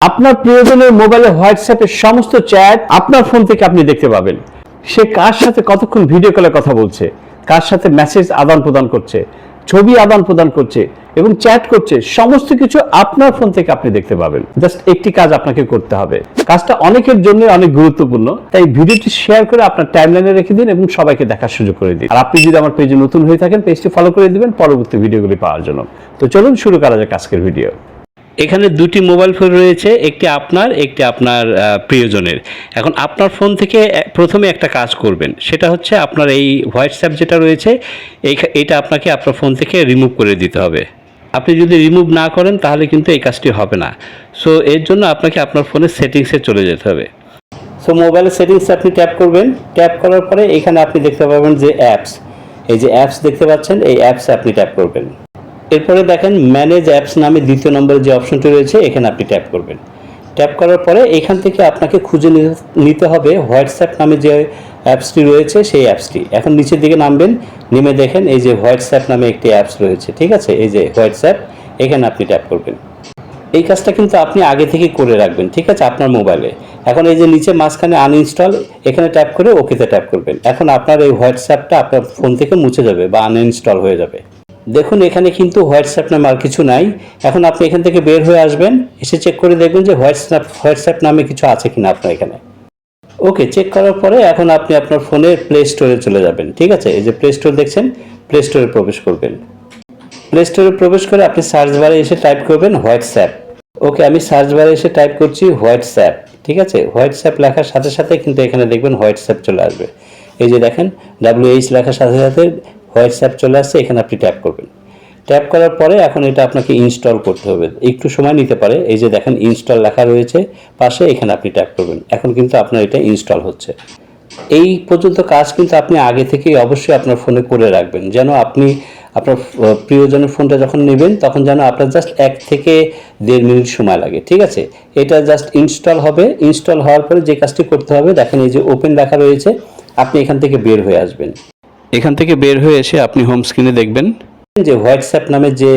আপনার প্রিয়জনের মোবাইলে হোয়াটসঅ্যাপের সমস্ত চ্যাট আপনার ফোন থেকে আপনি দেখতে পাবেন। সে কার সাথে কতক্ষণ ভিডিও কলে কথা বলছে, কার সাথে মেসেজ আদান প্রদান করছে, ছবি আদান প্রদান করছে এবং চ্যাট করছে, সমস্ত কিছু আপনার ফোন থেকে আপনি দেখতে পাবেন। জাস্ট একটি কাজ আপনাকে করতে হবে, কাজটা অনেকের জন্য অনেক গুরুত্বপূর্ণ, তাই ভিডিওটি শেয়ার করে আপনার টাইমলাইনে রেখে দিন এবং সবাইকে দেখার সুযোগ করে দিন। আর আপনি যদি আমার পেজে নতুন হয়ে থাকেন, পেজটি ফলো করে দিবেন পরবর্তী ভিডিওগুলি পাওয়ার জন্য। তো চলুন শুরু করা যাক আজকের ভিডিও। এখানে দুটি মোবাইল ফোন রয়েছে, একটি আপনার প্রিয়জনের। এখন আপনার ফোন থেকে প্রথমে একটা কাজ করবেন, সেটা হচ্ছে আপনার এই হোয়াটসঅ্যাপ যেটা রয়েছে এইটা আপনাকে আপনার ফোন থেকে রিমুভ করে দিতে হবে। আপনি যদি রিমুভ না করেন তাহলে কিন্তু এই কাজটি হবে না। সো এর জন্য আপনাকে আপনার ফোনের সেটিংসে চলে যেতে হবে। সো মোবাইলের সেটিংসে আপনি ট্যাপ করবেন। ট্যাপ করার পরে এখানে আপনি দেখতে পাবেন যে অ্যাপস, এই যে অ্যাপস দেখতে পাচ্ছেন, এই অ্যাপসে আপনি ট্যাপ করবেন। এরপরে দেখেন ম্যানেজ অ্যাপস নামে দ্বিতীয় নম্বরে যে অপশনটি রয়েছে এখানে আপনি ট্যাপ করবেন। ট্যাপ করার পরে এখান থেকে আপনাকে খুঁজে নিতে হবে হোয়াটসঅ্যাপ নামে যে অ্যাপসটি রয়েছে সেই অ্যাপসটি। এখন নিচের দিকে নামবেন, নেমে দেখেন এই যে হোয়াটসঅ্যাপ নামে একটি অ্যাপস রয়েছে, ঠিক আছে, এই যে হোয়াটসঅ্যাপ, এখানে আপনি ট্যাপ করবেন। এই কাজটা কিন্তু আপনি আগে থেকে করে রাখবেন, ঠিক আছে, আপনার মোবাইলে। এখন এই যে নিচে মাঝখানে আনইনস্টল, এখানে ট্যাপ করে ওকেতে ট্যাপ করবেন। এখন আপনার এই হোয়াটসঅ্যাপটা আপনার ফোন থেকে মুছে যাবে বা আনইনস্টল হয়ে যাবে। দেখুন এখানে কিন্তু হোয়াটসঅ্যাপ নামে আর কিছু নাই। এখন আপনি এখান থেকে বের হয়ে আসবেন, এসে চেক করে দেখবেন যে হোয়াটসঅ্যাপ নামে কিছু আছে কিনা আপনার এখানে। ওকে, চেক করার পরে এখন আপনি আপনার ফোনের প্লে স্টোরে চলে যাবেন, ঠিক আছে, এই যে প্লে স্টোর দেখছেন, প্লে স্টোরে প্রবেশ করবেন। প্লে স্টোরে প্রবেশ করে আপনি সার্চ বারে এসে টাইপ করবেন হোয়াটসঅ্যাপ। ওকে, আমি সার্চ বারে এসে টাইপ করছি হোয়াটসঅ্যাপ, ঠিক আছে। হোয়াটসঅ্যাপ লেখার সাথে সাথে কিন্তু এখানে দেখবেন হোয়াটসঅ্যাপ চলে আসবে। এই যে দেখেন WH লেখার সাথে সাথে হোয়াটসঅ্যাপ চলে আসছে, এখানে আপনি ট্যাপ করবেন। ট্যাপ করার পরে এখন এটা আপনাকে ইনস্টল করতে হবে, একটু সময় নিতে পারে। এই যে দেখেন ইনস্টল লেখা রয়েছে পাশে, এখানে আপনি ট্যাপ করবেন। এখন কিন্তু আপনার এটা ইনস্টল হচ্ছে। এই পর্যন্ত কাজ কিন্তু আপনি আগে থেকেই অবশ্যই আপনার ফোনে করে রাখবেন, যেন আপনি আপনার প্রিয়জনের ফোনটা যখন নেবেন তখন যেন আপনার জাস্ট 1 থেকে 1.5 মিনিট সময় লাগে, ঠিক আছে। এটা জাস্ট ইনস্টল হবে। ইনস্টল হওয়ার পরে যে কাজটি করতে হবে দেখেন এই যে ওপেন লেখা রয়েছে, আপনি এখান থেকে বের হয়ে আসবেন। এখান থেকে বের হয়ে এসে আপনি হোম স্ক্রিনে দেখবেন যে হোয়াটসঅ্যাপ নামে যে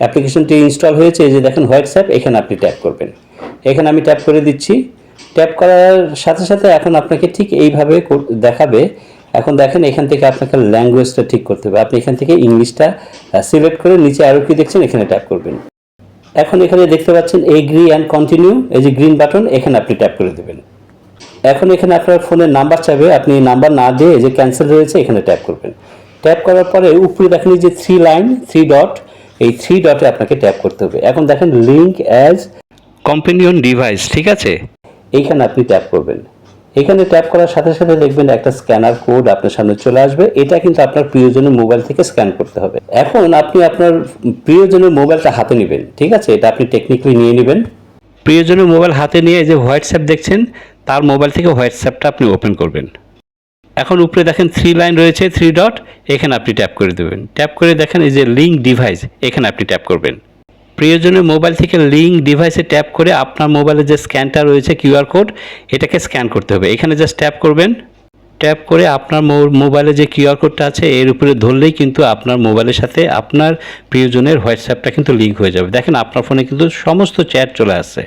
অ্যাপ্লিকেশনটি ইনস্টল হয়েছে, এই যে দেখেন হোয়াটসঅ্যাপ, এখানে আপনি ট্যাপ করবেন। এখানে আমি ট্যাপ করে দিচ্ছি। ট্যাপ করার সাথে সাথে এখন আপনাকে ঠিক এইভাবে দেখাবে। এখন দেখেন এখান থেকে আপনাকে ল্যাঙ্গুয়েজটা ঠিক করতে হবে। আপনি এখান থেকে ইংলিশটা সিলেক্ট করে নিচে আরও কি দেখছেন এখানে ট্যাপ করবেন। এখন এখানে দেখতে পাচ্ছেন এগ্রি অ্যান্ড কন্টিনিউ, এই যে গ্রিন বাটন, এখানে আপনি ট্যাপ করে দেবেন। এখন এখানে আপনার ফোনের নাম্বার চাইবে, আপনি নাম্বার না দিয়ে এই যে ক্যান্সেল রয়েছে এখানে ট্যাপ করবেন। ট্যাপ করার পরে উপরে দেখেন এই যে 3 লাইন 3 ডট, এই 3 ডটে আপনাকে ট্যাপ করতে হবে। এখন দেখেন লিঙ্ক অ্যাজ কম্পেনিয়ন ডিভাইস, ঠিক আছে, এইখানে আপনি ট্যাপ করবেন। এখানে ট্যাপ করার সাথে সাথে দেখবেন একটা স্ক্যানার কোড আপনার সামনে চলে আসবে। এটা কিন্তু আপনার প্রিয়জনের মোবাইল থেকে স্ক্যান করতে হবে। এখন আপনি আপনার প্রিয়জনের মোবাইলটা হাতে নেবেন, ঠিক আছে, এটা আপনি টেকনিক্যালি নিয়ে নেবেন। প্রিয়জনের মোবাইল হাতে নিয়ে এই যে হোয়াটসঅ্যাপ দেখছেন, তার মোবাইল থেকে হোয়াটসঅ্যাপটা আপনি ওপেন করবেন। এখন উপরে দেখেন 3 লাইন রয়েছে 3 ডট, এখানে আপনি ট্যাপ করে দেবেন। ট্যাপ করে দেখেন এই যে লিঙ্ক ডিভাইস, এখানে আপনি ট্যাপ করবেন। প্রিয়জনের মোবাইল থেকে লিঙ্ক ডিভাইসে ট্যাপ করে আপনার মোবাইলে যে স্ক্যানটা রয়েছে QR কোড, এটাকে স্ক্যান করতে হবে। এখানে জাস্ট ট্যাপ করবেন। ট্যাপ করে আপনার মোবাইলে যে QR কোডটা আছে এর উপরে ধরলেই কিন্তু আপনার মোবাইলের সাথে আপনার প্রিয়জনের হোয়াটসঅ্যাপটা কিন্তু লিঙ্ক হয়ে যাবে। দেখেন আপনার ফোনে কিন্তু সমস্ত চ্যাট চলে আসছে।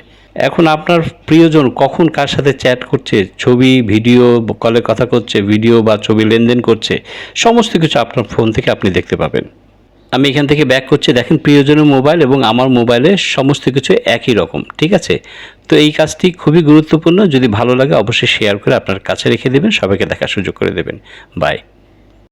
এখন আপনার প্রিয়জন কখন কার সাথে চ্যাট করছে, ছবি ভিডিও কলে কথা করছে, ভিডিও বা ছবি লেনদেন করছে, সমস্ত কিছু আপনার ফোন থেকে আপনি দেখতে পাবেন। আমি এখান থেকে ব্যাক করছি, দেখেন প্রিয়জনের মোবাইল এবং আমার মোবাইলে সমস্ত কিছু একই রকম, ঠিক আছে। তো এই কাজটি খুবই গুরুত্বপূর্ণ। যদি ভালো লাগে অবশ্যই শেয়ার করে আপনার কাছে রেখে দেবেন, সবাইকে দেখার সুযোগ করে দেবেন। বাই।